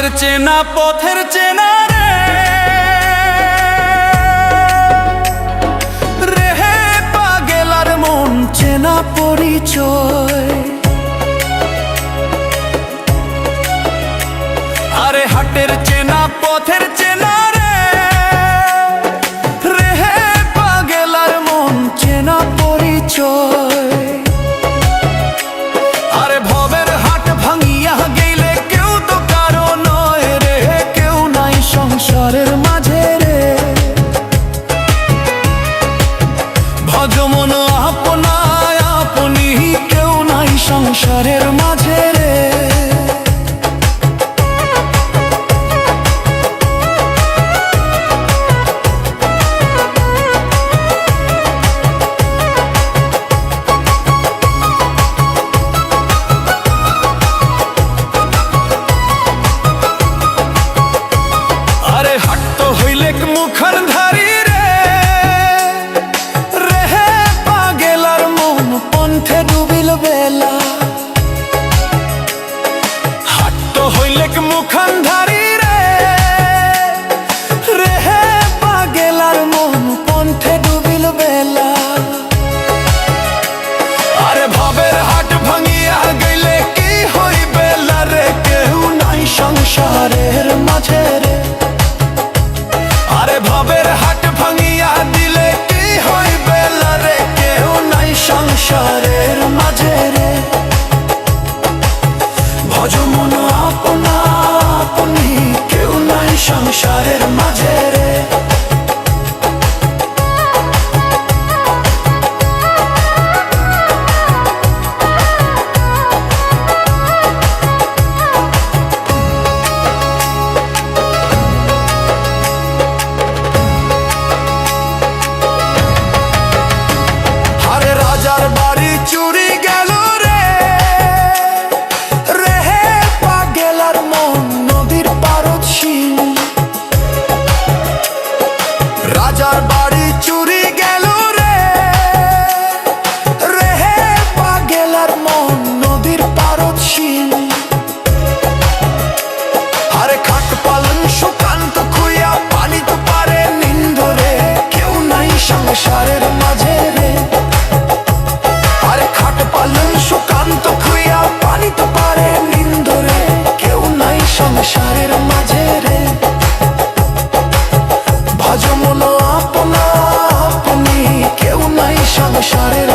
হাটের চেনা পথের চেনা রেহে পাগেলার মন চেনা পরিচয়। আরে হাটের চেনা পথের চেনা রেহে পাগেলার মন চেনা পরিচয়। আরে ভবের হাট ভাঙিয়া গেলে কেউ তো কারো নয় রে, কেউ নাই সংসারের মাঝে রে। ভজ মন আপনায় আপনি, কেউ নাই সংসারের মাঝে রে। মুখান ধারি রে রেহে পাগেলার মন পন্থে ডুবিল বেলা। হাট তো হইলেক মুখান ধারি রে রেহে পাগেলার মন পন্থে ডুবিল বেলা। আরে ভবের হাট ভাঙিয়া গেলে কি হইবে রে, কেউ নাই সংসারের মাঝে রে। আরে ভবের হাট ভাঙিয়া দিলে কি হইবে রে, কেউ নাই সংসারের মাঝে রে। ভজ মন আপনা আপনি, কেউ নাই সংসারের মাঝে রে। রাজার বাড়ি চুরি গেল রে রেহে পাগেলার মন নদীর পারদ শিল। রাজার বাড়ি চুরি গেল রে রেহে পাগেলার মন নদীর পারদ শিল। আরে খাট পালন সুকান্ত খুইয়া পানি তো পারে নিন্দরে, কেউ নাই সংসারের মাঝে রে। সুকান্ত খুইয়া পানি তো পারে নিন্দরে, কেউ নাই সংসারের মাঝে রে। ভজ মন আপনা আপনি, কেউ নাই সংসারের